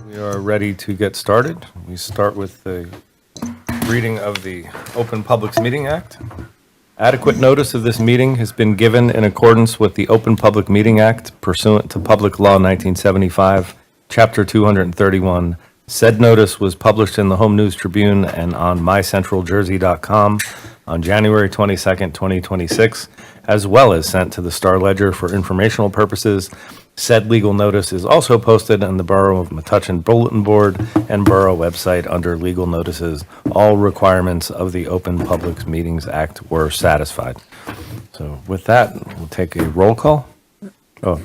We are ready to get started. We start with the reading of the Open Publics Meeting Act. Adequate notice of this meeting has been given in accordance with the Open Public Meeting Act pursuant to Public Law 1975, Chapter 231. Said notice was published in the Home News Tribune and on mycentraljersey.com on January 22nd, 2026, as well as sent to the Star Ledger for informational purposes. Said legal notice is also posted on the Borough of Metuchen Bulletin Board and Borough website under legal notices. All requirements of the Open Public Meetings Act were satisfied. So with that, we'll take a roll call. Oh,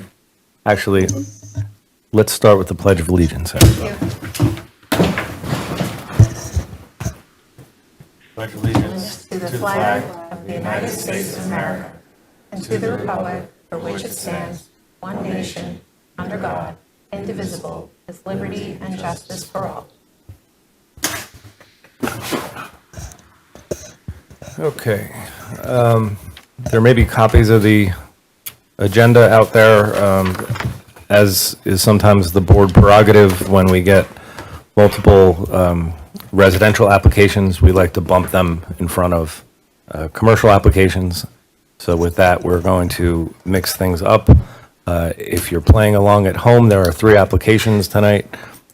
actually, let's start with the Pledge of Allegiance. Pledge allegiance to the flag of the United States of America and to the republic for which it stands, one nation, under God, indivisible, with liberty and justice for all. Okay. There may be copies of the agenda out there, as is sometimes the board prerogative when we get multiple residential applications. We like to bump them in front of commercial applications. So with that, we're going to mix things up. If you're playing along at home, there are 3 applications tonight.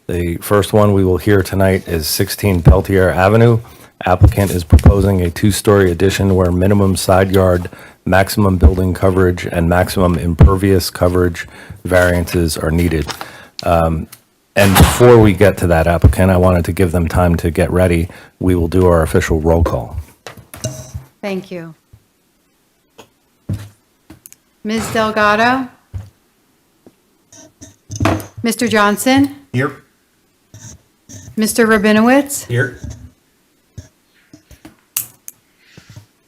The first one we will hear tonight is 16 Peltier Avenue. Applicant is proposing a two-story addition where minimum side yard, maximum building coverage, and maximum impervious coverage variances are needed. And before we get to that applicant, I wanted to give them time to get ready. We will do our official roll call. Thank you. Ms. Delgado? Mr. Johnson? Here. Mr. Rabinowitz? Here.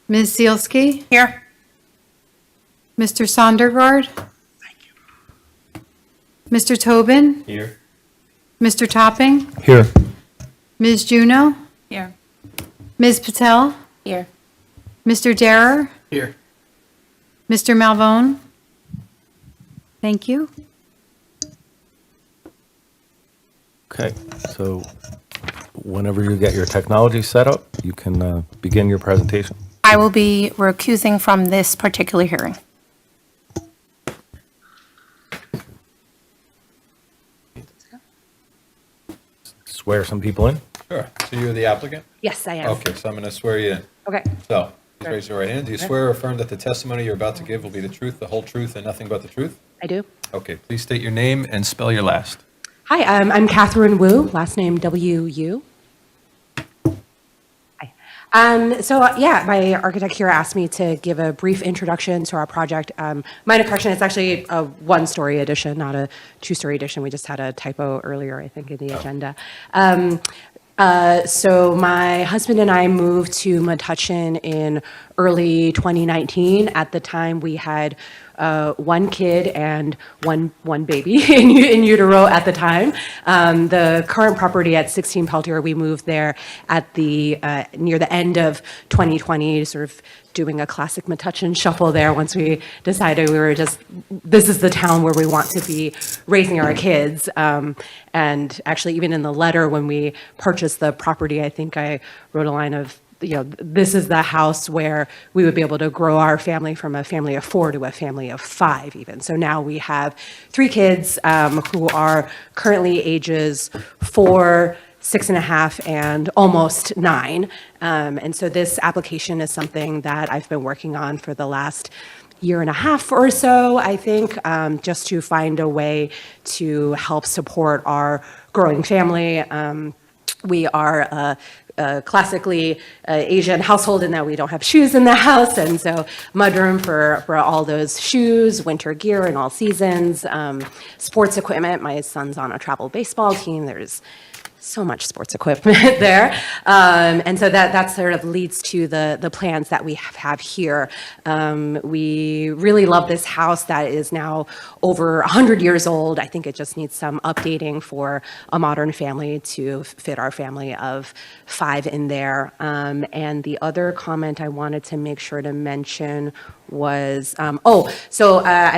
Ms. Zielski? Here. Mr. Sondergaard? Mr. Tobin? Here. Mr. Topping? Here. Ms. Juno? Here. Ms. Patel? Here. Mr. Darrer? Here. Mr. Malvone? Thank you. Okay, so whenever you get your technology set up, you can begin your presentation. I will be recusing from this particular hearing. Swear some people in. Sure. So you're the applicant? Yes, I am. Okay, so I'm going to swear you in. Okay. So, please raise your right hand. Do you swear or affirm that the testimony you're about to give will be the truth, the whole truth, and nothing but the truth? I do. Okay, please state your name and spell your last. Hi, I'm Catherine Wu, last name W-U. Hi. My architect here asked me to give a brief introduction to our project. Minor correction, it's actually a one-story addition, not a two-story addition. We just had a typo earlier, I think, in the agenda. So my husband and I moved to Metuchen in early 2019. At the time, we had one kid and one baby in utero at the time. The current property at 16 Peltier, we moved there at the near the end of 2020, sort of doing a classic Metuchen shuffle there once we decided this is the town where we want to be raising our kids. And actually, even in the letter when we purchased the property, I think I wrote a line of, this is the house where we would be able to grow our family from a family of 4 to a family of 5 even. So now we have 3 kids who are currently ages 4, 6.5, and almost 9. And so this application is something that I've been working on for the last year and a half or so, I think, just to find a way to help support our growing family. We are a classically Asian household in that we don't have shoes in the house, and so mudroom for all those shoes, winter gear in all seasons, sports equipment. My son's on a travel baseball team. There's so much sports equipment there. And so that sort of leads to the plans that we have here. We really love this house that is now over 100 years old. I think it just needs some updating for a modern family to fit our family of 5 in there. And the other comment I wanted to make sure to mention was, I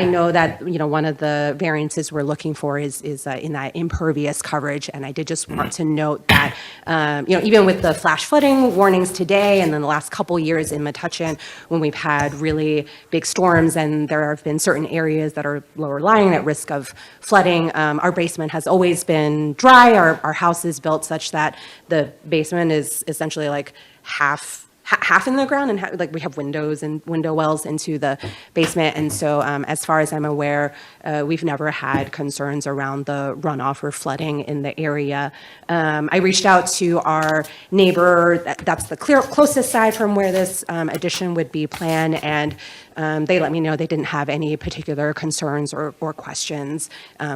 know that, one of the variances we're looking for is in that impervious coverage. And I did just want to note that, even with the flash flooding warnings today and then the last couple years in Metuchen, when we've had really big storms and there have been certain areas that are lower lying at risk of flooding, our basement has always been dry. Our house is built such that the basement is essentially like half in the ground, and we have windows and window wells into the basement. And so as far as I'm aware, we've never had concerns around the runoff or flooding in the area. I reached out to our neighbor, that's the closest side from where this addition would be planned, and they let me know they didn't have any particular concerns or questions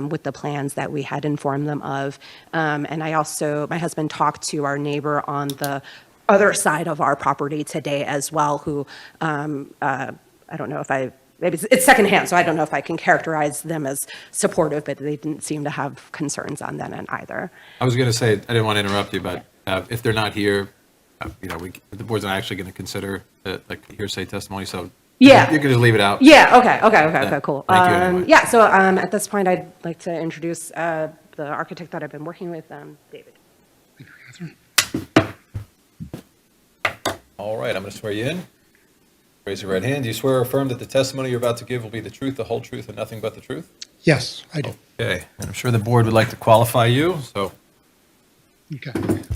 with the plans that we had informed them of. And my husband talked to our neighbor on the other side of our property today as well, who I don't know if maybe it's secondhand, so I don't know if I can characterize them as supportive, but they didn't seem to have concerns on that end either. I was going to say, I didn't want to interrupt you, but if they're not here, the board's not actually going to consider like hearsay testimony, so Yeah. you can just leave it out. Yeah, okay, cool. Thank you anyway. Yeah, so at this point, I'd like to introduce the architect that I've been working with, David. All right, I'm going to swear you in. Raise your right hand. Do you swear or affirm that the testimony you're about to give will be the truth, the whole truth, and nothing but the truth? Yes, I do. Okay, and I'm sure the board would like to qualify you, so Okay.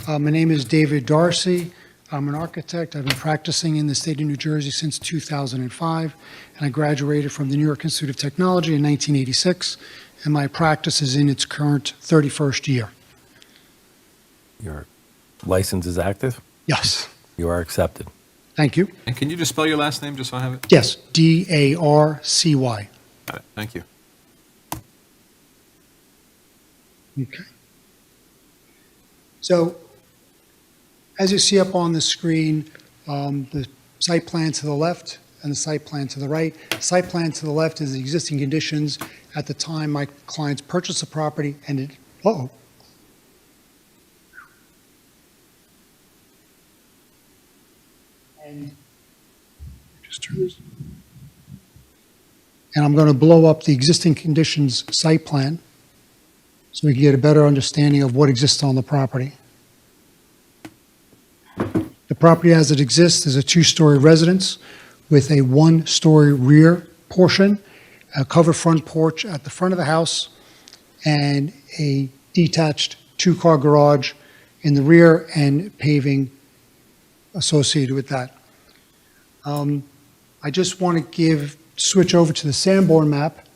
My name is David Darcy. I'm an architect. I've been practicing in the state of New Jersey since 2005, and I graduated from the New York Institute of Technology in 1986, and my practice is in its current 31st year. Your license is active. Yes. You are accepted. Thank you. and can you just spell your last name, just so I have it? Yes, Darcy. Got it, thank you. Okay. So, as you see up on the screen, the site plan to the left and the site plan to the right. Site plan to the left is the existing conditions at the time my clients purchased the property, and it, uh-oh. And just turn this. And I'm going to blow up the existing conditions site plan so we can get a better understanding of what exists on the property. The property as it exists is a two-story residence with a one-story rear portion, a covered front porch at the front of the house, and a detached two-car garage in the rear and paving associated with that. I just want to switch over to the Sanborn map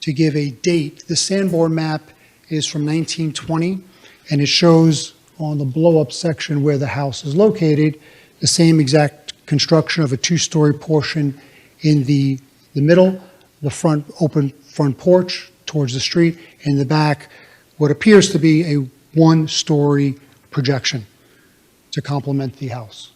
to give a date. The Sanborn map is from 1920, and it shows on the blow-up section where the house is located, the same exact construction of a two-story portion in the middle, the front open front porch towards the street, and in the back, what appears to be a one-story projection to complement the house.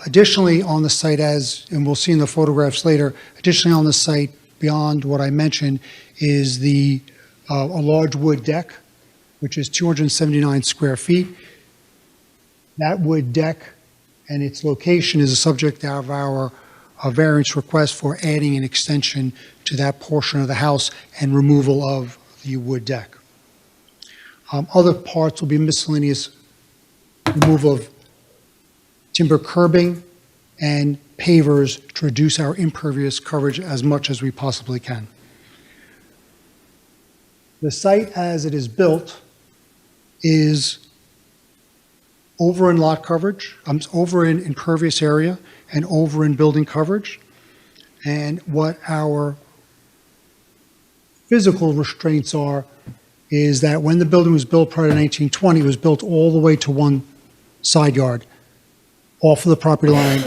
Additionally, on the site, and we'll see in the photographs later, additionally on the site, beyond what I mentioned, is a large wood deck, which is 279 square feet. That wood deck and its location is a subject of our variance request for adding an extension to that portion of the house and removal of the wood deck. Other parts will be miscellaneous removal of timber curbing and pavers to reduce our impervious coverage as much as we possibly can. The site as it is built is over in lot coverage, over in impervious area, and over in building coverage. And what our physical restraints are is that when the building was built prior to 1920, it was built all the way to one side yard, off of the property line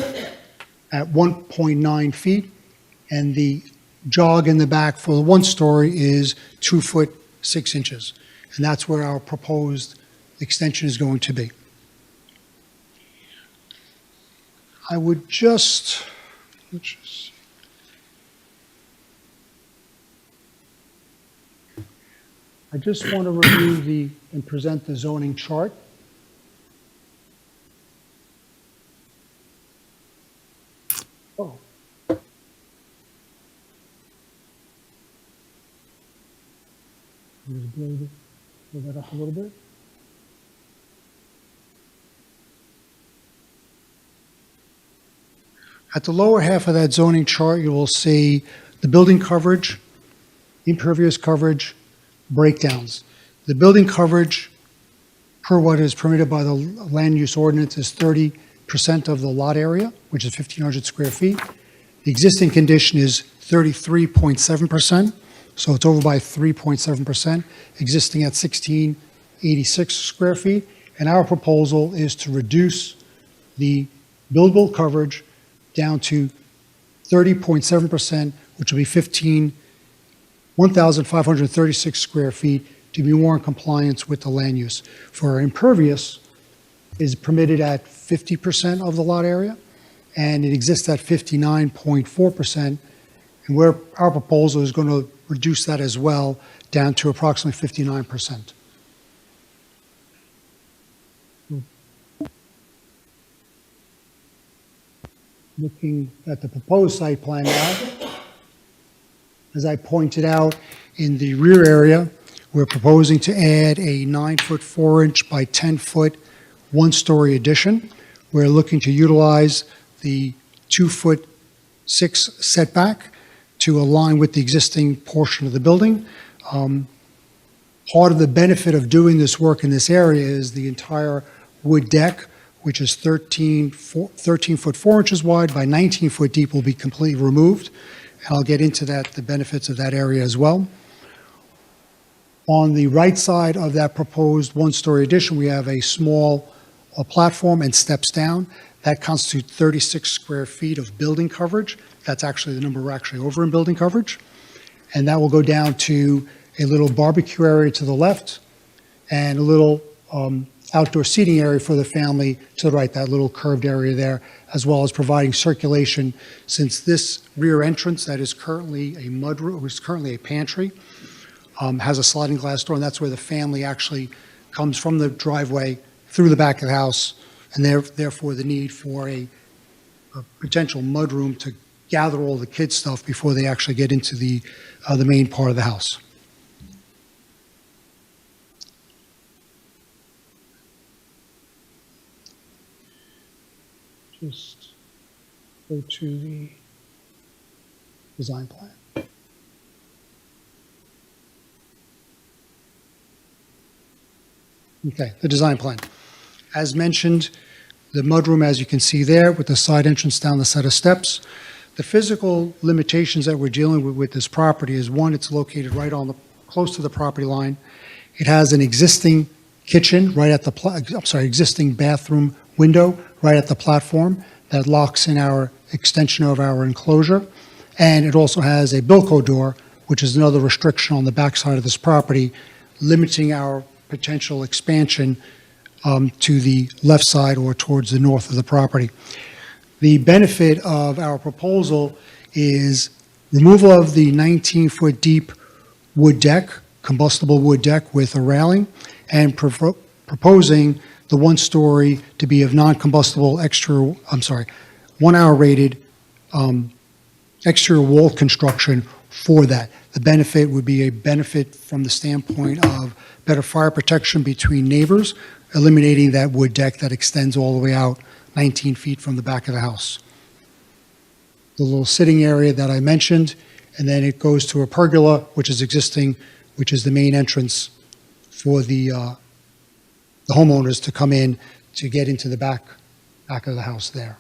at 1.9 feet, and the jog in the back for the one story is 2 foot 6 inches. And that's where our proposed extension is going to be. I would let's just see. I just want to review and present the zoning chart. Oh. Just blow that up a little bit. At the lower half of that zoning chart, you will see the building coverage, impervious coverage, breakdowns. The building coverage, per what is permitted by the land use ordinance, is 30% of the lot area, which is 1,500 square feet. The existing condition is 33.7%, so it's over by 3.7%, existing at 1,686 square feet. And our proposal is to reduce the buildable coverage down to 30.7%, which will be 1,536 square feet to be more in compliance with the land use. For impervious is permitted at 50% of the lot area, and it exists at 59.4%, and where our proposal is going to reduce that as well down to approximately 59%. Looking at the proposed site plan now, as I pointed out, in the rear area, we're proposing to add a 9-foot 4-inch by 10-foot one-story addition. We're looking to utilize the 2-foot 6 setback to align with the existing portion of the building. Part of the benefit of doing this work in this area is the entire wood deck, which is 13 foot 4 inches wide by 19 foot deep, will be completely removed. And I'll get into that, the benefits of that area as well. On the right side of that proposed one-story addition, we have a small platform and steps down. That constitutes 36 square feet of building coverage. That's actually the number we're actually over in building coverage. And that will go down to a little barbecue area to the left and a little outdoor seating area for the family to the right, that little curved area there, as well as providing circulation, since this rear entrance that is currently a mudroom, is currently a pantry, has a sliding glass door, and that's where the family actually comes from the driveway through the back of the house, and therefore the need for a potential mudroom to gather all the kids' stuff before they actually get into the main part of the house. Just go to the design plan. Okay, the design plan. As mentioned, the mudroom, as you can see there, with the side entrance down the set of steps. The physical limitations that we're dealing with this property is, one, it's located right on the, close to the property line. It has an existing kitchen right at the, existing bathroom window right at the platform that locks in our extension of our enclosure. And it also has a Bilco door, which is another restriction on the backside of this property, limiting our potential expansion to the left side or towards the north of the property. The benefit of our proposal is removal of the 19-foot deep wood deck, combustible wood deck with a railing, and proposing the one-story to be of non-combustible exterior, 1-hour rated exterior wall construction for that. The benefit would be a benefit from the standpoint of better fire protection between neighbors, eliminating that wood deck that extends all the way out 19 feet from the back of the house. The little sitting area that I mentioned, and then it goes to a pergola, which is existing, which is the main entrance for the homeowners to come in to get into the back of the house there.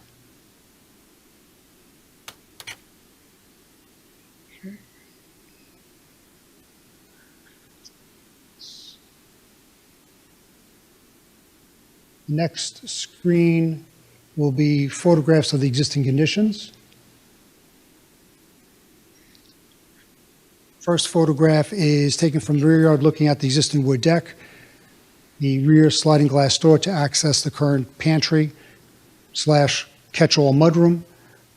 Next screen will be photographs of the existing conditions. First photograph is taken from the rear yard looking at the existing wood deck, the rear sliding glass door to access the current pantry / catch-all mudroom.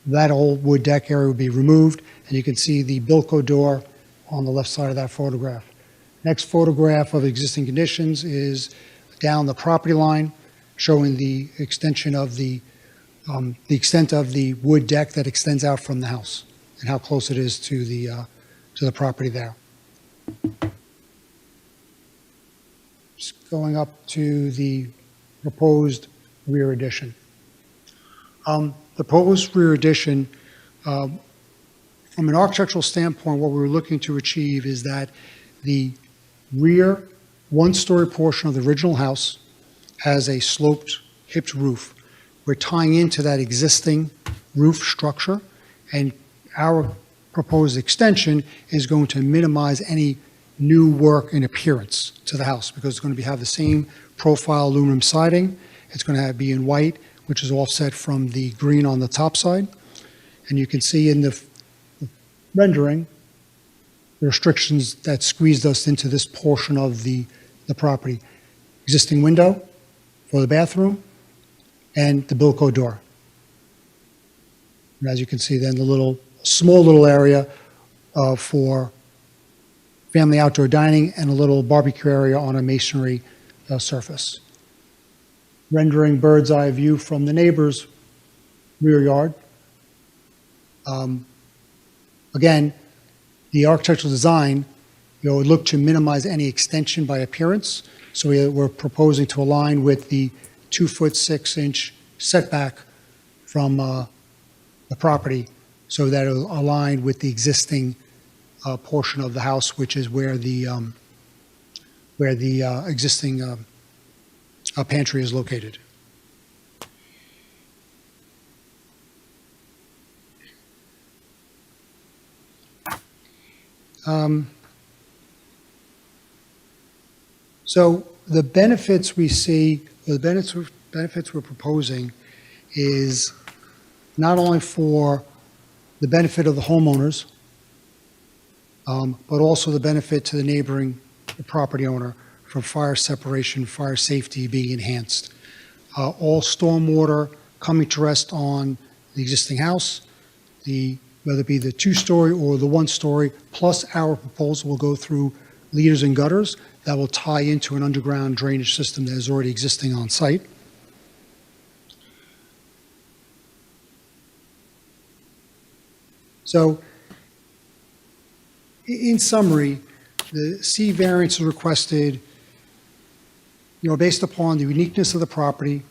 That old wood deck area will be removed, and you can see the Bilco door on the left side of that photograph. Next photograph of existing conditions is down the property line, showing the extension of the extent of the wood deck that extends out from the house and how close it is to the property there. Just going up to the proposed rear addition. The proposed rear addition, from an architectural standpoint, what we were looking to achieve is that the rear one-story portion of the original house has a sloped, hipped roof. We're tying into that existing roof structure, and our proposed extension is going to minimize any new work in appearance to the house, because it's going to have the same profile aluminum siding. It's going to be in white, which is offset from the green on the top side. And you can see in the rendering the restrictions that squeezed us into this portion of the property. Existing window for the bathroom, and the Bilco door. And as you can see then, the small little area for family outdoor dining and a little barbecue area on a masonry surface. Rendering bird's eye view from the neighbor's rear yard. Again, the architectural design, would look to minimize any extension by appearance. So we're proposing to align with the 2-foot 6-inch setback from the property, so that it'll align with the existing portion of the house, which is where the existing pantry is located. So the benefits we see, or the benefits we're proposing is not only for the benefit of the homeowners, but also the benefit to the neighboring property owner from fire separation, fire safety being enhanced. All stormwater coming to rest on the existing house, whether it be the two-story or the one-story, plus our proposal will go through leaders and gutters that will tie into an underground drainage system that is already existing on site. So, in summary, the C variance is requested, based upon the uniqueness of the property,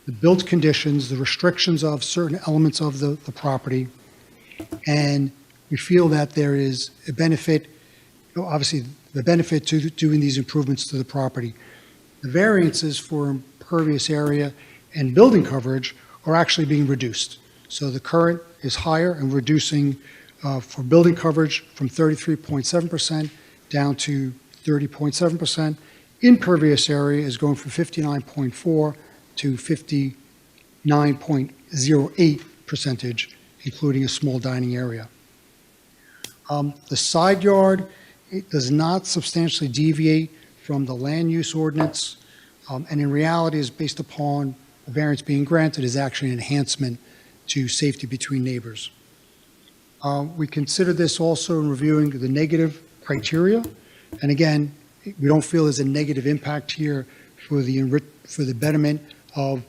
the built conditions, the restrictions of certain elements of the property, and we feel that there is a benefit, obviously, the benefit to doing these improvements to the property. The variances for impervious area and building coverage are actually being reduced. So the current is higher and reducing for building coverage from 33.7% down to 30.7%. Impervious area is going from 59.4 to 59.08 percentage, including a small dining area. The side yard, it does not substantially deviate from the land use ordinance, and in reality is based upon the variance being granted is actually an enhancement to safety between neighbors. We consider this also in reviewing the negative criteria, and again, we don't feel there's a negative impact here for the betterment of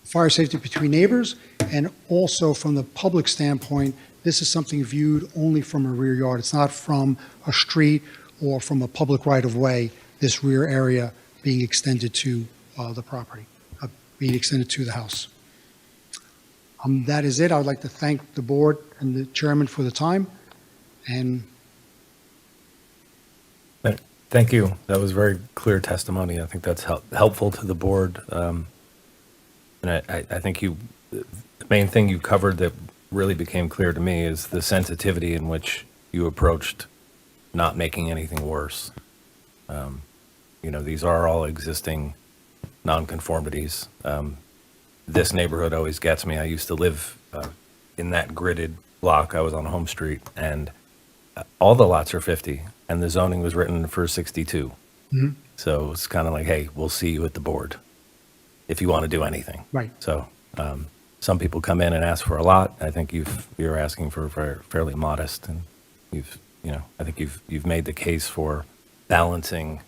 fire safety between neighbors, and also from the public standpoint, this is something viewed only from a rear yard. It's not from a street or from a public right-of-way, this rear area being extended to the property, being extended to the house. That is it. I would like to thank the board and the chairman for the time, and Thank you. That was very clear testimony. I think that's helpful to the board. And I think the main thing you covered that really became clear to me is the sensitivity in which you approached not making anything worse. These are all existing nonconformities. This neighborhood always gets me. I used to live in that gridded block. I was on Home Street, and all the lots are 50, and the zoning was written for 62. Mm-hmm. So it's kind of like, hey, we'll see you at the board if you want to do anything. Right. So some people come in and ask for a lot. I think you're asking for fairly modest, and I think you've made the case for balancing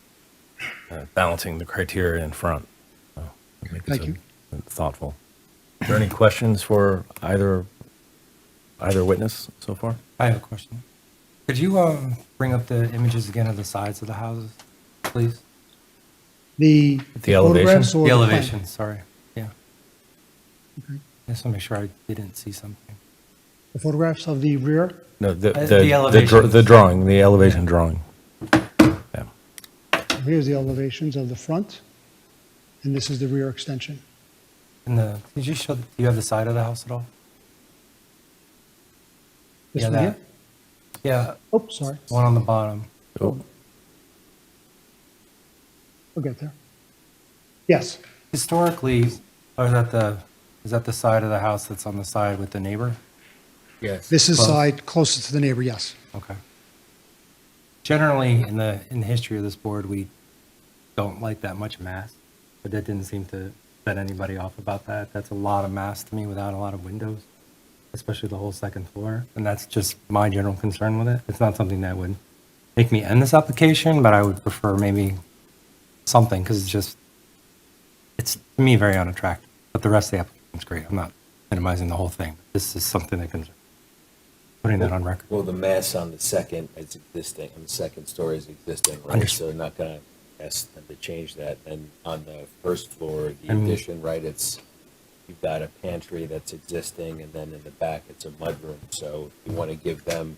the criteria in front. So I think Thank you. Thoughtful. Are there any questions for either witness so far? I have a question. Could you bring up the images again of the sides of the houses, please? The elevation? photographs or The plan? elevation, sorry. Yeah. Okay. I just want to make sure I didn't see something. The photographs of the rear? No, The elevations. the drawing, the elevation drawing. Yeah. Here's the elevations of the front, and this is the rear extension. And did you show, do you have the side of the house at all? This Yeah, one here? that. Yeah, Oh, sorry. one on the bottom. Oh, We'll get there. Yes, Historically, is that the side of the house that's on the side with the neighbor? yes. this is Close. side closest to the neighbor, yes. Okay. Generally, in the history of this board, we don't like that much mass, but that didn't seem to set anybody off about that. That's a lot of mass to me without a lot of windows, especially the whole second floor. And that's just my general concern with it. It's not something that would make me end this application, but I would prefer maybe something, because it's to me very unattractive. But the rest of the application is great. I'm not minimizing the whole thing. This is something that can, putting that on record. Well, the mass on the second is existing, on the second story is existing, right? Understood. So not gonna ask them to change that. And on the first floor, the And- addition, right, it's you've got a pantry that's existing, and then in the back, it's a mudroom. So if you want to give them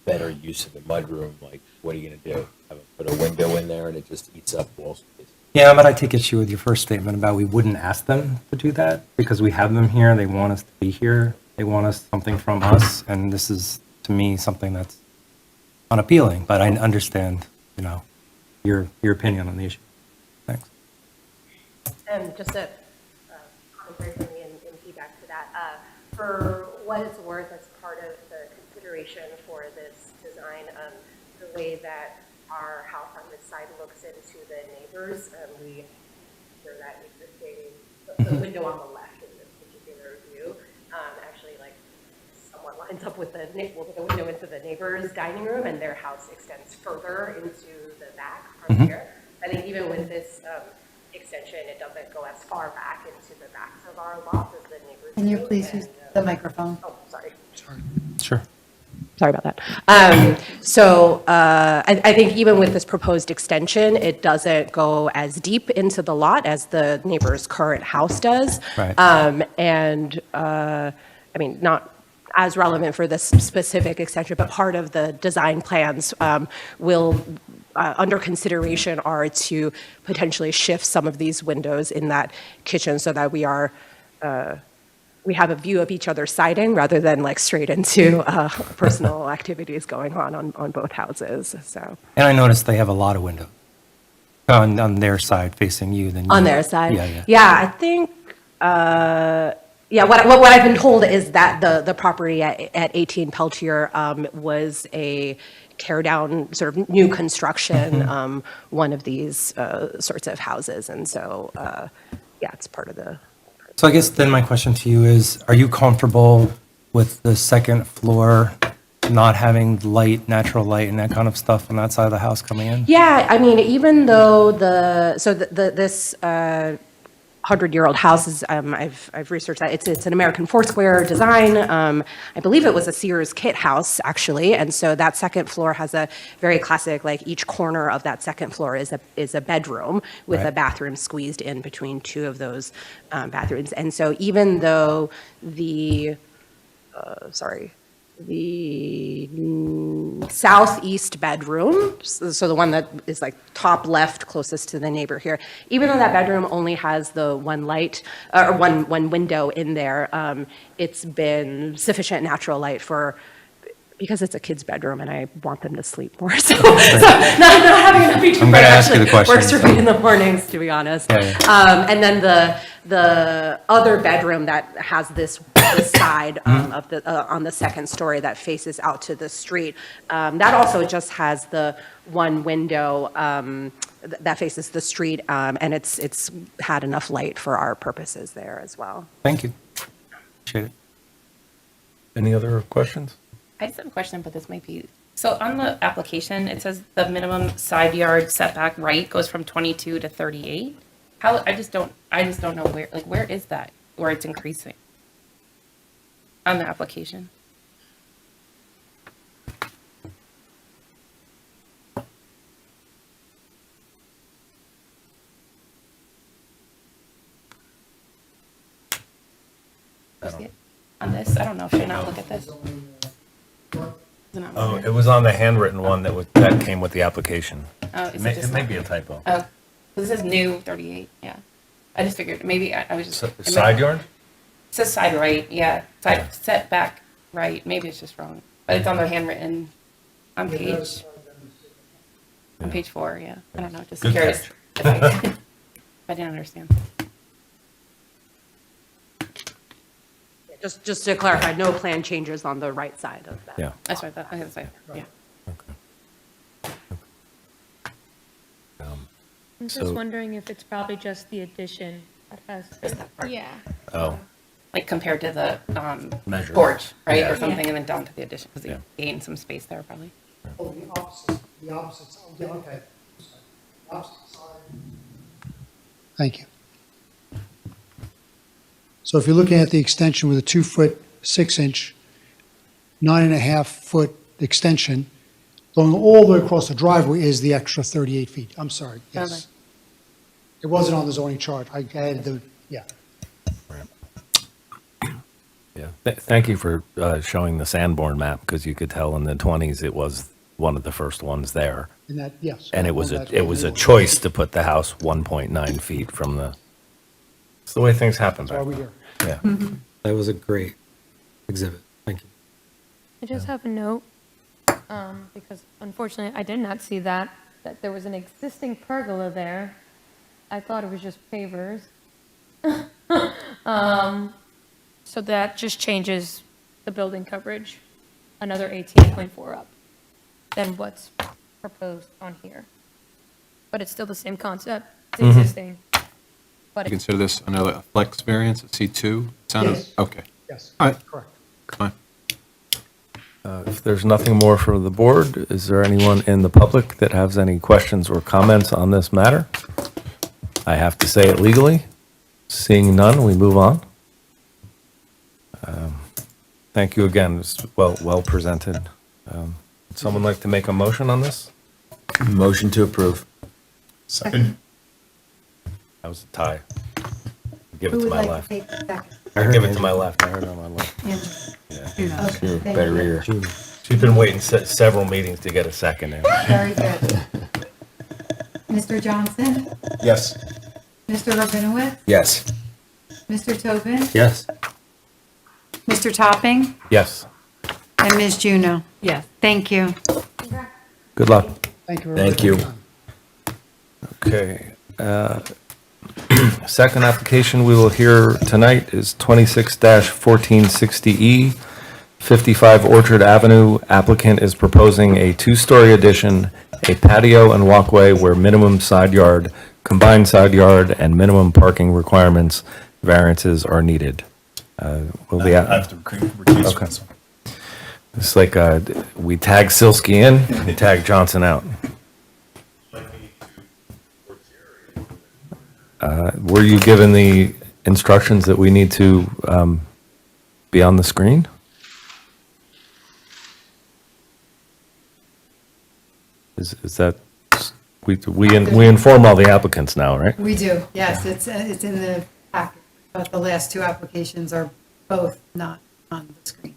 better use of the mudroom, like, what are you going to do? Have them put a window in there and it just eats up wall space? Yeah, but I take issue with your first statement about we wouldn't ask them to do that because we have them here. They want us to be here. They want us something from us. And this is, to me, something that's unappealing, but I understand, your opinion on the issue. Thanks. Just a commentary from me in feedback to that. For what it's worth, as part of the consideration for this design, the way that our house on this side looks into the neighbors, we consider that existing, the window on the left in this particular view, actually somewhat lines up with the window into the neighbor's dining room, and their house extends further into the back from here. I think even with this extension, it doesn't go as far back into the backs of our loft as the neighbors do. Can you please use the microphone? Oh, sorry. Sure. Sorry about that. I think even with this proposed extension, it doesn't go as deep into the lot as the neighbor's current house does. Right. Not as relevant for this specific extension, but part of the design plans will, under consideration, are to potentially shift some of these windows in that kitchen so that we have a view of each other's siding rather than straight into personal activities going on both houses. So And I noticed they have a lot of windows on their side facing you. Than on you. their side, Yeah. I think. What I've been told is that the property at 18 Peltier was a tear down, sort of new construction, one of these sorts of houses, and so it's part of the. So I guess then my question to you is, are you comfortable with the second floor not having light, natural light and that kind of stuff on that side of the house coming in? Yeah, even though this 100-year-old house is, I've researched that, it's an American Foursquare design. I believe it was a Sears kit house, actually, and so that second floor has a very classic, each corner of that second floor is a bedroom with a bathroom squeezed in between two of those bathrooms. And so even though the southeast bedroom, so the one that is top left closest to the neighbor here, even though that bedroom only has the one light or one window in there, it's been sufficient natural light because it's a kid's bedroom and I want them to sleep more. So not having enough feature I'm bright gonna ask you the actually question, works for me in the mornings, to be honest. Yeah. And then the other bedroom that has this side of the on the second story that faces out to the street, that also just has the one window that faces the street, and it's had enough light for our purposes there as well. Thank you. Appreciate it. Any other questions? I just have a question, but this might be, so on the application, it says the minimum side yard setback right goes from 22 to 38. How, I just don't know where is that, where it's increasing on the application? On this, I don't know, should I not look at this? Is it not Oh, working? it was on the handwritten one that came with the application. Oh, It is may, it just it may not- be a typo. Oh, this is new 38, yeah. I just figured, maybe I was just. it might- Side yard? It says side right, yeah, side setback right, maybe it's just wrong, but it's on the handwritten, on page 4, yeah. I don't know, just Good curious. catch. If I didn't understand. Just to clarify, no plan changes on the right side of that. Yeah. That's what I thought, I was like, yeah. I'm So- just wondering if it's probably just the addition that has, yeah. Oh, Like compared to the Measure. porch, right, Yeah. or something, and then down to the addition, because Yeah. you gained some space there probably. Oh, the opposite side, yeah, okay. Opposite side. Thank you. So if you're looking at the extension with a 2-foot, 6-inch, 9.5-foot extension, going all the way across the driveway is the extra 38 feet. I'm sorry, yes. Okay. It wasn't on the zoning chart. I added the, yeah. Yeah. Thank you for showing the Sanborn map, because you could tell in the 20s it was one of the first ones there. And that, yes. And it was That's a what we- choice to put the house 1.9 feet from the, it's the way things happen That's why back we're then. here. Yeah. That was a great exhibit. Thank you. I just have a note, because unfortunately, I did not see that there was an existing pergola there. I thought it was just pavers. So that just changes the building coverage, another 18.4 up than what's proposed on here. But it's still the same concept, it's existing. But You it's consider this another flex variance, a C2? Sounded, Yes. okay. Yes, All right, correct. fine. If there's nothing more for the board, is there anyone in the public that has any questions or comments on this matter? I have to say it legally. Seeing none, we move on. Thank you again. It's well presented. Would someone like to make a motion on this? Motion to approve. Second. That was a tie. Give it Who to would my like left. to take the second? I give it to my left. I heard it on my left. Andrew? Yeah. Okay, thank Better you. ear. She's been waiting several meetings to get a second in. Very good. Mr. Johnson? Yes. Mr. Rabinowitz? Yes. Mr. Tobin? Yes. Mr. Topping? Yes. And Ms. Juno? Yes. Thank you. Good luck. Thank you. everybody Thank you. for your time. Okay. Second application we will hear tonight is 26-1460E, 55 Orchard Avenue. Applicant is proposing a two-story addition, a patio and walkway where minimum side yard, combined side yard, and minimum parking requirements variances are needed. Will the, I have to recuse Okay. myself. it's like we tag Silsky in, we tag Johnson out. Were you given the instructions that we need to be on the screen? Is that, we inform all the applicants now, right? We do, yes, it's in the packet, but the last two applications are both not on the screen.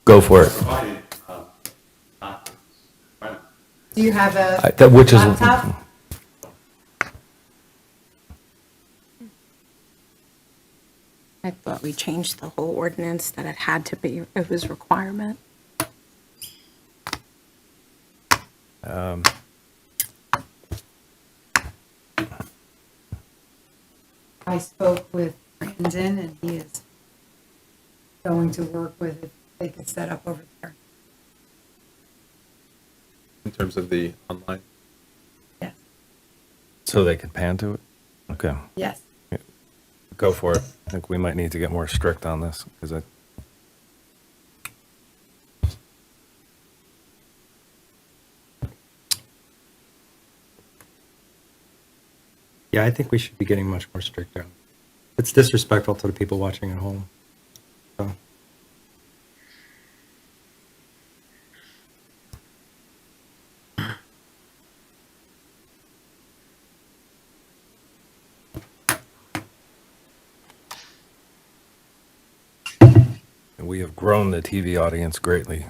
Go for it. Do you have a Which is, laptop? I thought we changed the whole ordinance, that it had to be, it was requirement. I spoke with Brandon, and he is going to work with if they could set up over there. In terms of the online, Yes, so they could pan to it? Okay, yes. go for it. I think we might need to get more strict on this, because I, Yeah, I think we should be getting much more stricter. It's disrespectful to the people watching at home. So, we have grown the TV audience greatly.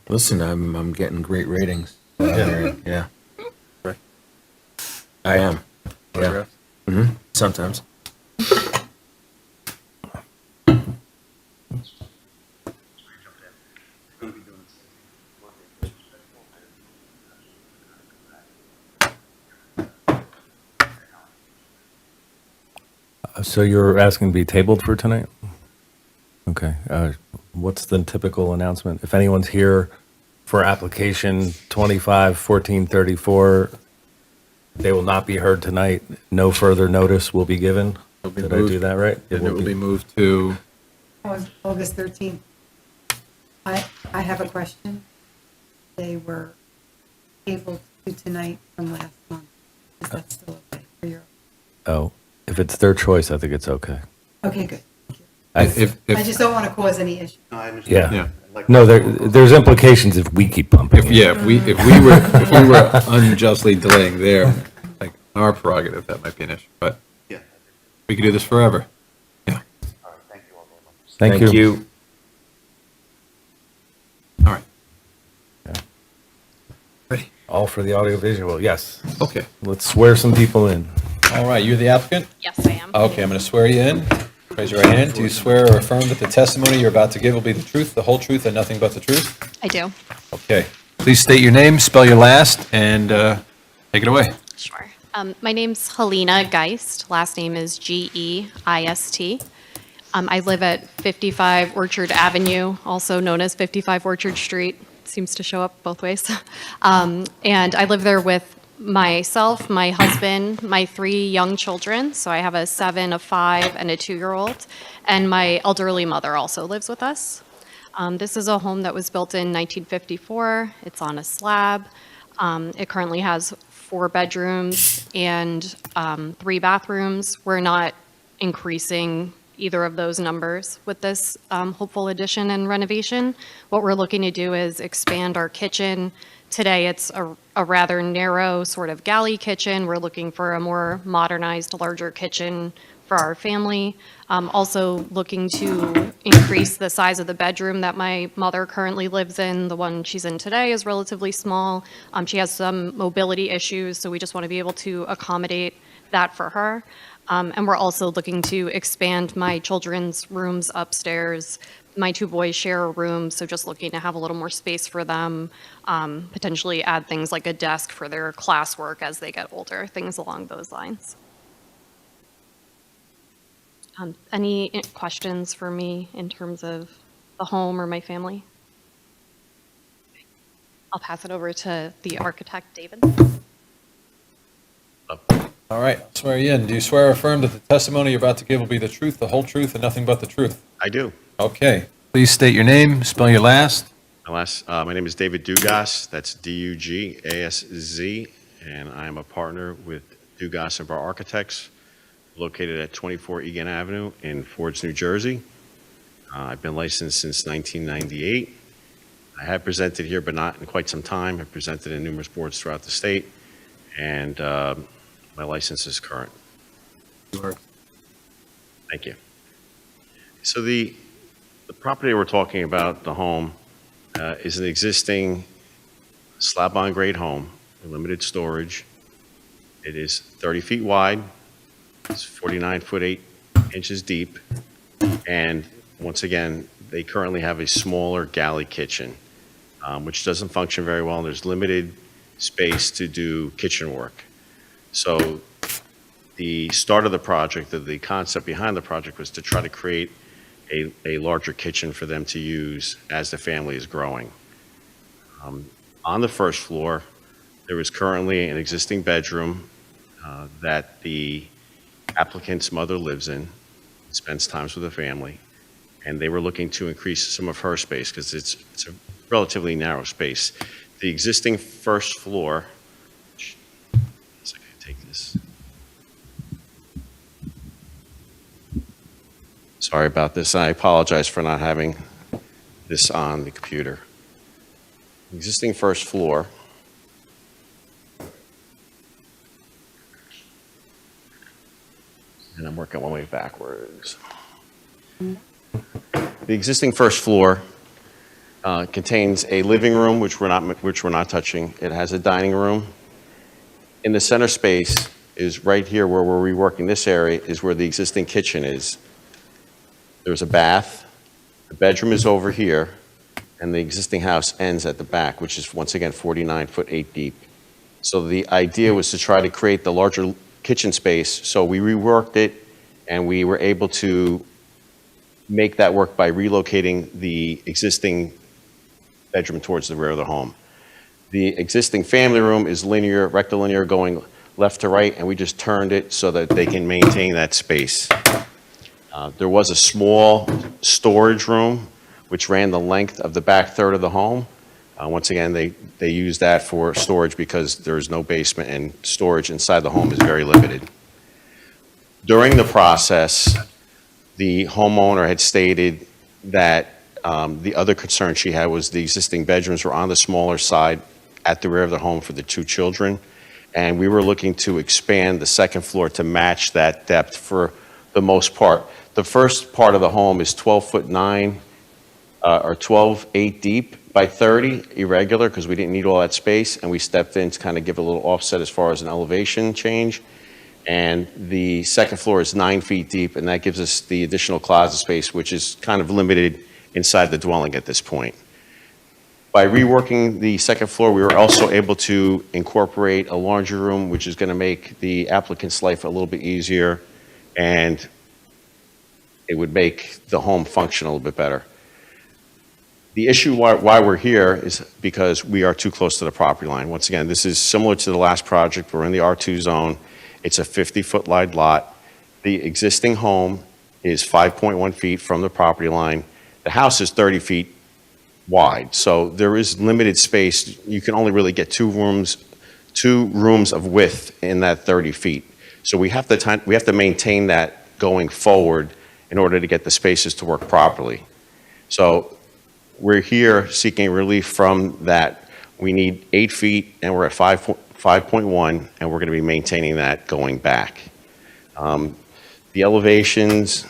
Listen, I'm getting great ratings. Yeah. I am. Yeah. Sometimes. So you're asking to be tabled for tonight? Okay. What's the typical announcement? If anyone's here for application 25-1434, they will not be heard tonight. No further notice will be given. Will be Did I do moved. that right? and it will be moved to, August 13th. I have a question. They were able to tonight from last month. Is that still okay for your? Oh, if it's their choice, I think it's okay. Okay, good. Thank you. if, I just don't want to cause any issue. Yeah. yeah. No, there's implications if we keep pumping. If we were unjustly delaying their, like, our prerogative, that might be an issue, but we could do this forever. Yeah, Thank you. all right. Ready? All for the audiovisual, yes. Okay. Let's swear some people in. All right, you're the applicant? Yes, I am. Okay, I'm going to swear you in. Raise your right hand. Do you swear or affirm that the testimony you're about to give will be the truth, the whole truth, and nothing but the truth? I do. Okay. Please state your name, spell your last, and take it away. Sure. My name's Helena Geist. Last name is Geist. I live at 55 Orchard Avenue, also known as 55 Orchard Street. Seems to show up both ways. And I live there with myself, my husband, my 3 young children. So I have a 7, a 5, and a 2-year-old. And my elderly mother also lives with us. This is a home that was built in 1954. It's on a slab. It currently has 4 bedrooms and 3 bathrooms. We're not increasing either of those numbers with this hopeful addition and renovation. What we're looking to do is expand our kitchen. Today, it's a rather narrow sort of galley kitchen. We're looking for a more modernized, larger kitchen for our family. Also looking to increase the size of the bedroom that my mother currently lives in. The one she's in today is relatively small. She has some mobility issues, so we just want to be able to accommodate that for her. And we're also looking to expand my children's rooms upstairs. My 2 boys share a room, so just looking to have a little more space for them, potentially add things like a desk for their classwork as they get older, things along those lines. Any questions for me in terms of the home or my family? I'll pass it over to the architect, David. All right, I'll swear you in. Do you swear or affirm that the testimony you're about to give will be the truth, the whole truth, and nothing but the truth? I do. Okay. Please state your name, spell your last. My name is David Dugas. That's Dugasz, and I am a partner with Dugas and Bar Architects, located at 24 Egan Avenue in Fords, New Jersey. I've been licensed since 1998. I have presented here, but not in quite some time. I've presented in numerous boards throughout the state, and my license is current. Thank you. So the property we're talking about, the home, is an existing slab-on-grade home, limited storage. It is 30 feet wide. It's 49 foot 8 inches deep. And once again, they currently have a smaller galley kitchen, which doesn't function very well. And there's limited space to do kitchen work. So the start of the project, the concept behind the project was to try to create a larger kitchen for them to use as the family is growing. On the first floor, there is currently an existing bedroom that the applicant's mother lives in, spends times with the family, and they were looking to increase some of her space because it's a relatively narrow space. The existing first floor, so I can take this. Sorry about this. I apologize for not having this on the computer. Existing first floor. And I'm working my way backwards. The existing first floor contains a living room, which we're not touching. It has a dining room. In the center space is right here where we're reworking this area is where the existing kitchen is. There's a bath. The bedroom is over here, and the existing house ends at the back, which is once again 49 foot 8 deep. So the idea was to try to create the larger kitchen space. So we reworked it, and we were able to make that work by relocating the existing bedroom towards the rear of the home. The existing family room is linear, rectilinear, going left to right, and we just turned it so that they can maintain that space. There was a small storage room which ran the length of the back third of the home. Once again, they use that for storage because there's no basement and storage inside the home is very limited. During the process, the homeowner had stated that the other concern she had was the existing bedrooms were on the smaller side at the rear of the home for the 2 children, and we were looking to expand the second floor to match that depth for the most part. The first part of the home is 12'9", or 12'8" deep by 30, irregular, because we didn't need all that space, and we stepped in to kind of give a little offset as far as an elevation change. And the second floor is 9 feet deep, and that gives us the additional closet space, which is kind of limited inside the dwelling at this point. By reworking the second floor, we were also able to incorporate a laundry room, which is going to make the applicant's life a little bit easier, and it would make the home function a little bit better. The issue why we're here is because we are too close to the property line. Once again, this is similar to the last project. We're in the R2 zone. It's a 50-foot wide lot. The existing home is 5.1 feet from the property line. The house is 30 feet wide, so there is limited space. You can only really get two rooms of width in that 30 feet. So we have to maintain that going forward in order to get the spaces to work properly. So we're here seeking relief from that. We need 8 feet, and we're at 5.1, and we're going to be maintaining that going back. The elevations,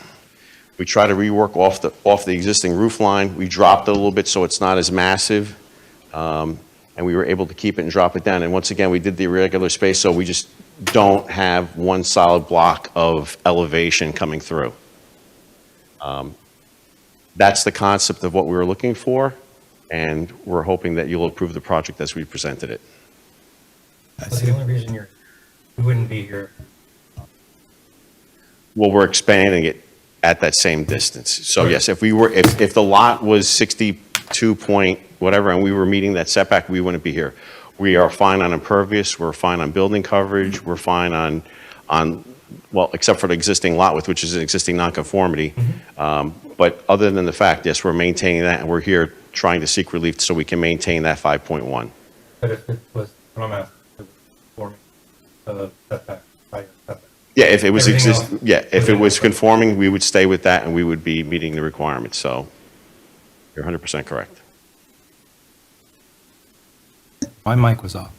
we try to rework off the existing roof line. We dropped it a little bit so it's not as massive, and we were able to keep it and drop it down. And once again, we did the irregular space, so we just don't have one solid block of elevation coming through. That's the concept of what we were looking for, and we're hoping that you'll approve the project as we presented it. But the only reason you wouldn't be here, Well, we're expanding it at that same distance. So yes, if the lot was 62 point whatever, and we were meeting that setback, we wouldn't be here. We are fine on impervious, we're fine on building coverage, we're fine on well, except for the existing lot width, which is an existing nonconformity. But other than the fact, yes, we're maintaining that, and we're here trying to seek relief so we can maintain that 5.1. but if it was, what I'm asking, if it was conforming to the setback, side yard setback. Yeah, if it was Everything else if it was conforming, we would stay with that, and we would be meeting the requirements. So you're 100% correct. My mic was off.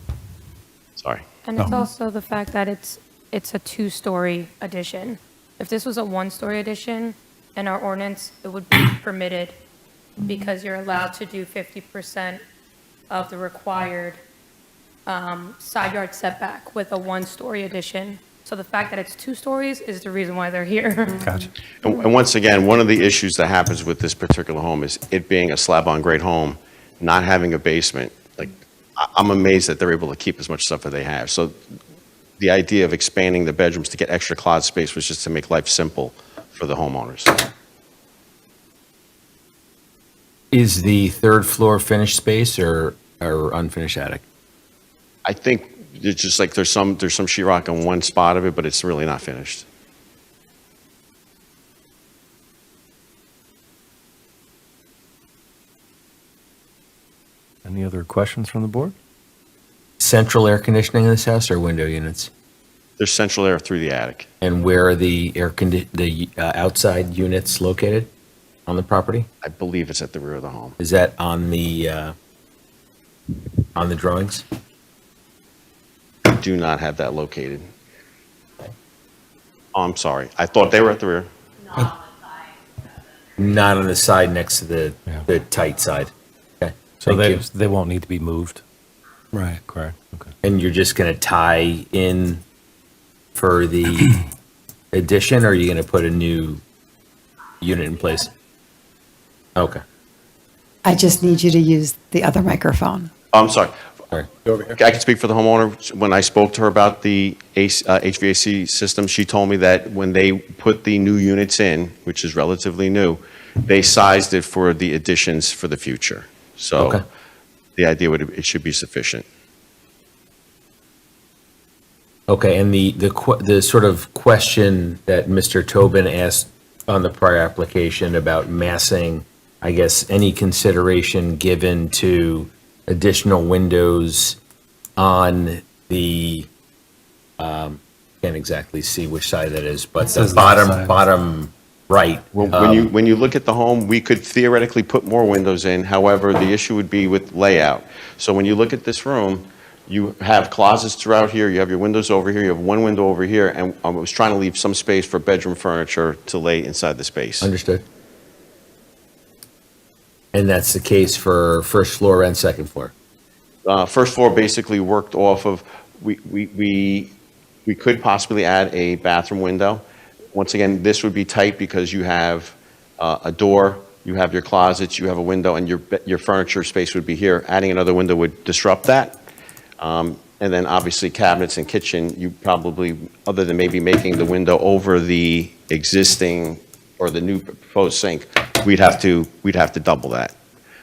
Sorry. And it's also the fact that it's a two-story addition. If this was a one-story addition, in our ordinance, it would be permitted because you're allowed to do 50% of the required side yard setback with a one-story addition. So the fact that it's 2 stories is the reason why they're here. Gotcha. And once again, one of the issues that happens with this particular home is it being a slab-on-grade home, not having a basement. Like, I'm amazed that they're able to keep as much stuff as they have. So the idea of expanding the bedrooms to get extra closet space was just to make life simple for the homeowners. Is the third floor finished space or unfinished attic? I think it's just like there's some sheetrock on one spot of it, but it's really not finished. Any other questions from the board? Central air conditioning in this house or window units? There's central air through the attic. And where are the outside units located on the property? I believe it's at the rear of the home. Is that on the drawings? Do not have that located. Oh, I'm sorry. I thought they were at the rear. Not on the side next to the tight side. Okay. So Thank you. they won't need to be moved? Right. Correct, okay. And you're just going to tie in for the addition, or are you going to put a new unit in place? Okay. I just need you to use the other microphone. Oh, I'm sorry. Sorry. I can speak for the homeowner. When I spoke to her about the HVAC system, she told me that when they put the new units in, which is relatively new, they sized it for the additions for the future. So Okay. the idea it should be sufficient. Okay, and the sort of question that Mr. Tobin asked on the prior application about massing, I guess, any consideration given to additional windows on the, can't exactly see which side that is, but the says left side. bottom right. When you look at the home, we could theoretically put more windows in. However, the issue would be with layout. So when you look at this room, you have closets throughout here, you have your windows over here, you have one window over here, and I was trying to leave some space for bedroom furniture to lay inside the space. Understood. And that's the case for first floor and second floor? First floor basically worked off of, we could possibly add a bathroom window. Once again, this would be tight because you have a door, you have your closets, you have a window, and your furniture space would be here. Adding another window would disrupt that. And then obviously cabinets and kitchen, you probably, other than maybe making the window over the existing or the new proposed sink, we'd have to double that.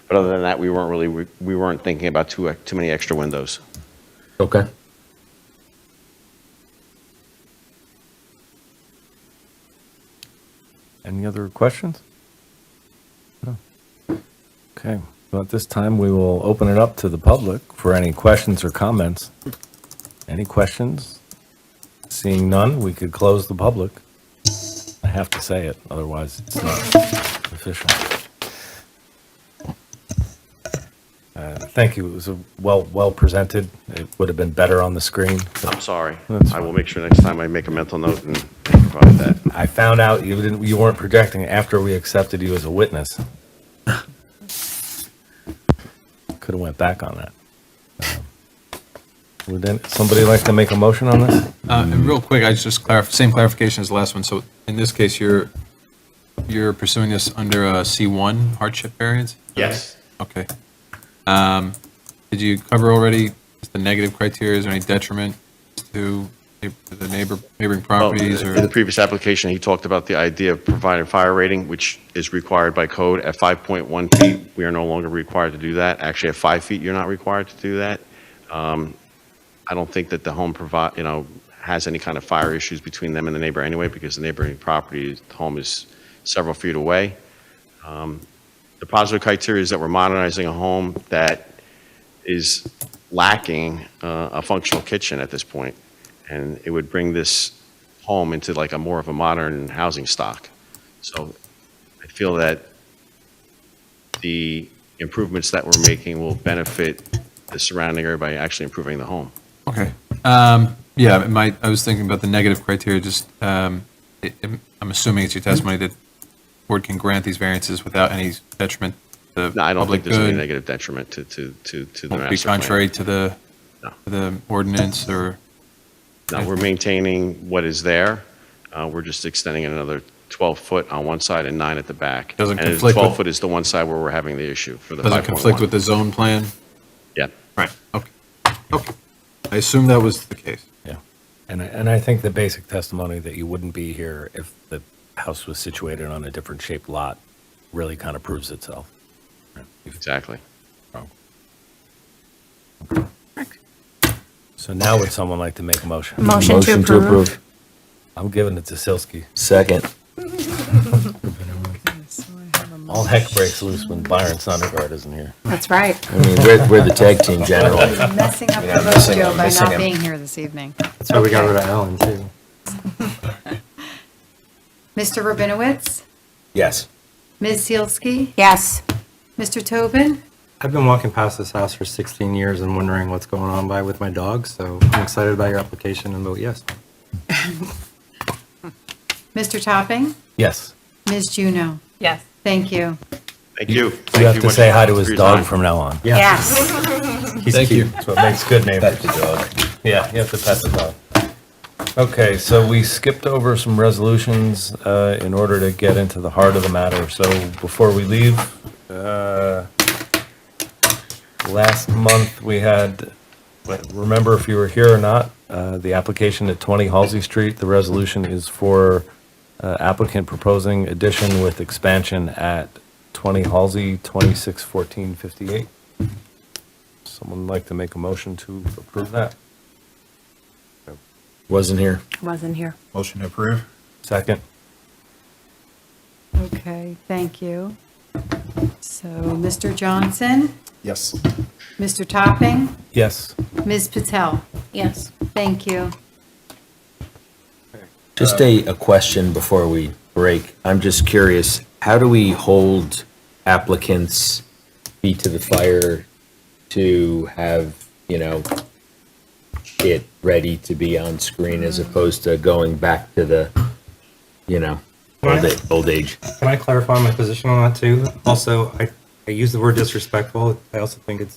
But other than that, we weren't thinking about too many extra windows. Okay. Any other questions? No. Okay, well, at this time, we will open it up to the public for any questions or comments. Any questions? Seeing none, we could close the public. I have to say it, otherwise it's not official. Thank you, it was well presented. It would have been better on the screen. I'm sorry. That's I will make sure next time I make a mental note and provide that. I found out you weren't projecting after we accepted you as a witness. Could have went back on that. Would somebody like to make a motion on this? And real quick, I just same clarification as the last one. So in this case, you're pursuing this under a C1 hardship variance? Yes. Okay. Did you cover already the negative criteria? Is there any detriment to the neighboring properties? In the previous application, he talked about the idea of providing fire rating, which is required by code at 5.1 feet. We are no longer required to do that. Actually, at 5 feet, you're not required to do that. I don't think that the home has any kind of fire issues between them and the neighbor anyway, because the neighboring property, the home is several feet away. The positive criteria is that we're modernizing a home that is lacking a functional kitchen at this point, and it would bring this home into like a more of a modern housing stock. So I feel that the improvements that we're making will benefit the surrounding area by actually improving the home. Okay. Yeah, I was thinking about the negative criteria, just, I'm assuming it's your testimony that the board can grant these variances without any detriment to No, I don't public think there's any good. negative detriment to the Won't be master plan. contrary to No. the ordinance or, No, we're maintaining what is there. We're just extending it another 12 foot on one side and 9 at the back. Doesn't And conflict 12 with- foot is the one side where we're having the issue for the 5.1. doesn't conflict with the zone plan? Yeah. Right, okay. Okay. I assume that was the case. Yeah. And I think the basic testimony that you wouldn't be here if the house was situated on a different shaped lot really kind of proves itself. Exactly. So now would someone like to make a motion? Motion to approve. I'm giving it to Silsky. Second. All heck breaks loose when Byron Sondergaard isn't here. That's right. I mean, we're the tag team general. You're messing up the Yeah, missing mojo him, by missing not him. being here this evening. That's why we got rid of Ellen, too. Mr. Rabinowitz, Yes. Ms. Zielski, Yes. Mr. Tobin, I've been walking past this house for 16 years and wondering what's going on by with my dog, so I'm excited about your application and vote yes. Mr. Topping, Yes. Ms. Juno. Yes. Thank you. Thank you. You Thank have to much say hi to for his your dog time. from now on. Yes. Thank you. That's what makes good neighbors. Pet the dog. Yeah, you have to pet the dog. Okay, so we skipped over some resolutions in order to get into the heart of the matter. So before we leave, last month we had, remember if you were here or not, the application at 20 Halsey Street. The resolution is for applicant proposing addition with expansion at 20 Halsey, 261458. Someone like to make a motion to approve that? Wasn't here. Wasn't here. Motion to approve? Second? Okay, thank you. So, Mr. Johnson, Yes. Mr. Topping, Yes. Ms. Patel. Yes. Thank you. Just a question before we break. I'm just curious, how do we hold applicants feet to the fire to have, it ready to be on screen as opposed to going back to the, old age. Can I clarify my position on that too? Also, I use the word disrespectful. I also think it's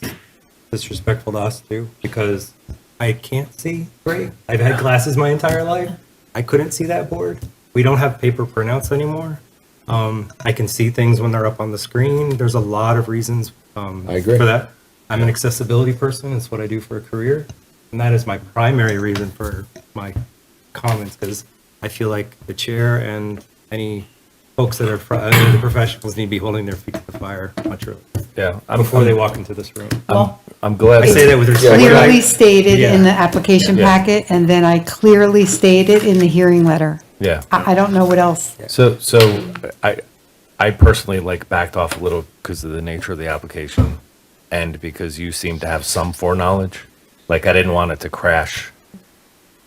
disrespectful to us too, because I can't see great. I've had glasses my entire life. I couldn't see that board. We don't have paper printouts anymore. I can see things when they're up on the screen. There's a lot of reasons I agree. for that. I'm an accessibility person. It's what I do for a career. And that is my primary reason for my comments, because I feel like the chair and any folks that are, the professionals need to be holding their feet to the fire much earlier, Yeah. before they walk into this room. I'm glad. I say that with respect. Clearly stated in the Yeah. application Yeah. packet, and then I clearly stated in the hearing letter. Yeah. I don't know what else. So I personally backed off a little because of the nature of the application and because you seem to have some foreknowledge. I didn't want it to crash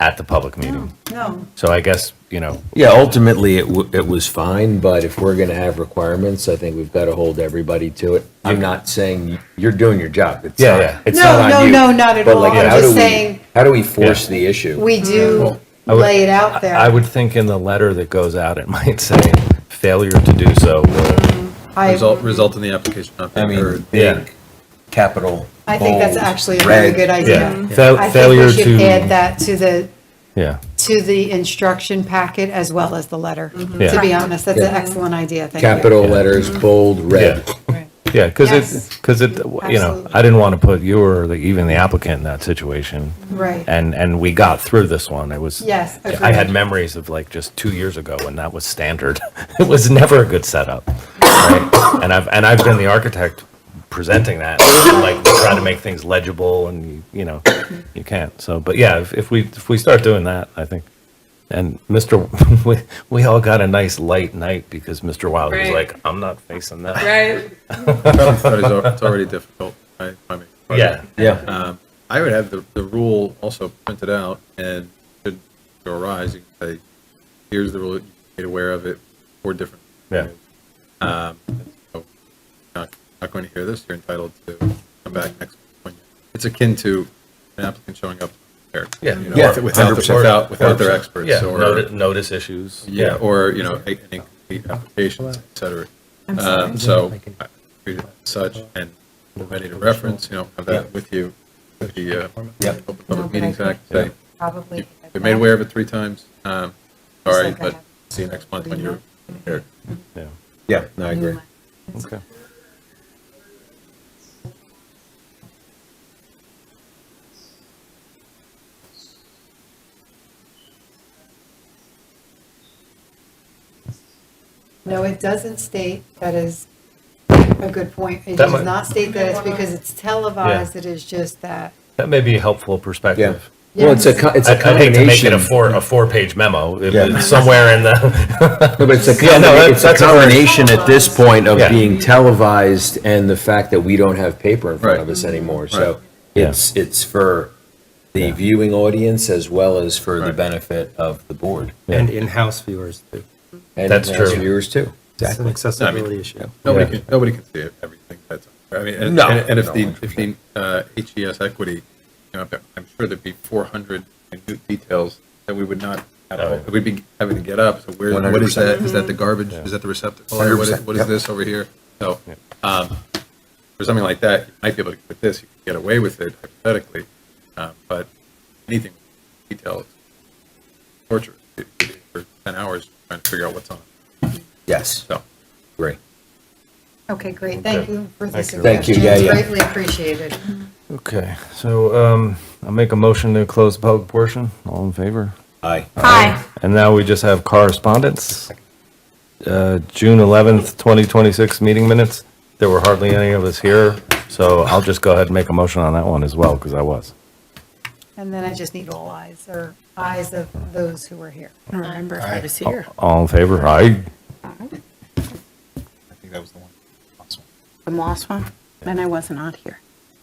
at the public meeting. No. So I guess, Yeah, ultimately, it was fine, but if we're gonna have requirements, I think we've got to hold everybody to it. I'm not saying you're doing your job. It's Yeah, not- yeah. It's No, not on no, you. no, not at But, all. like, I'm how just do we- saying- How do we force Yeah. the issue? We do I would- lay it out there. I would think in the letter that goes out, it might say failure to do so will. I Result in the application not being heard. Yeah. Capital. I think that's bold, actually a very red. good idea. Yeah. I think Failure we should to. add that Yeah. to the instruction packet as well as the letter. Yeah. To be honest, that's an Yeah. excellent idea. Thank you. Capital letters, bold, red. Yeah, because Yes. I Absolutely. didn't want to put you or even the applicant in that situation. Right. And we got through this one. It was. Yes, I had agreed. memories of just 2 years ago when that was standard. It was never a good setup, right? And I've been the architect presenting that, trying to make things legible, and you can't. So, but yeah, if we start doing that, I think. And we all got a nice light night because Mr. Wilder was Right. like, I'm not facing that. Right. It's already difficult. I mean, Yeah. Yeah. I would have the rule also printed out, and should you arise, you can say, here's the rule, you get aware of it, 4 different. Yeah. So, not going to hear this, you're entitled to come back next week. It's akin to an applicant showing up there. Yeah. Yeah, Without their experts. Yeah, Or, notice issues. yeah, or, an incomplete application, et cetera. So, I treat it as such, and we're ready to reference, have that with you. The Open Public Meetings Act, say, Probably. we made aware of it 3 times. Sorry, like I but have. see you next month when you're here. Yeah. Yeah, no, I agree. Okay. No, it doesn't state, that is a good point. It That does might- not state that it's because it's televised, it is just that. That may be a helpful perspective. Well, it's a Yes. combination. I'd hate to make it a 4-page memo. If Yeah. it's somewhere in the. No, but it's a Yeah, no, it's a that's a very- combination at this point of Yeah. being televised and the fact that we don't have paper in front Right. of us anymore. So Yeah. it's for the viewing audience as well as for the Right. benefit of the board. And in-house viewers too. And That's as true. viewers too. It's an accessibility issue. Nobody can see everything that's, I mean, and No. and if No, the HES equity, I'm sure there'd be 400 minute details that we would not have, Oh, yeah. we'd be having to get up, so what is that? Is that the garbage? Is that the receptacle? Or what is 100%, this over here? So, for something like that, you might be able to, with this, you could get away with it hypothetically, but anything with detail is torturous. You could do it for 10 hours trying to figure out what's on. Yes, So, great. Okay, great. Thank you for the Thank you. Thank you. suggestions. Yeah, yeah. Greatly appreciated. Okay, so I'll make a motion to close the public portion. All in favor? Aye. Hi. And now we just have correspondence. June 11th, 2026 meeting minutes. There were hardly any of us here, so I'll just go ahead and make a motion on that one as well, because I was. And then I just need all eyes, or eyes of those who were here. I don't remember if I was here. All in favor? Aye. I think that was the one. Awesome. The Moss one? Then I wasn't on here.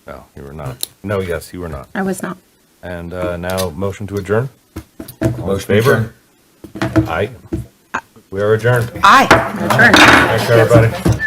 No, you were not. No, yes, you were not. I was not. And now, motion to adjourn? All in Motion favor? Aye. We are adjourned. Aye, adjourned. Thanks, everybody.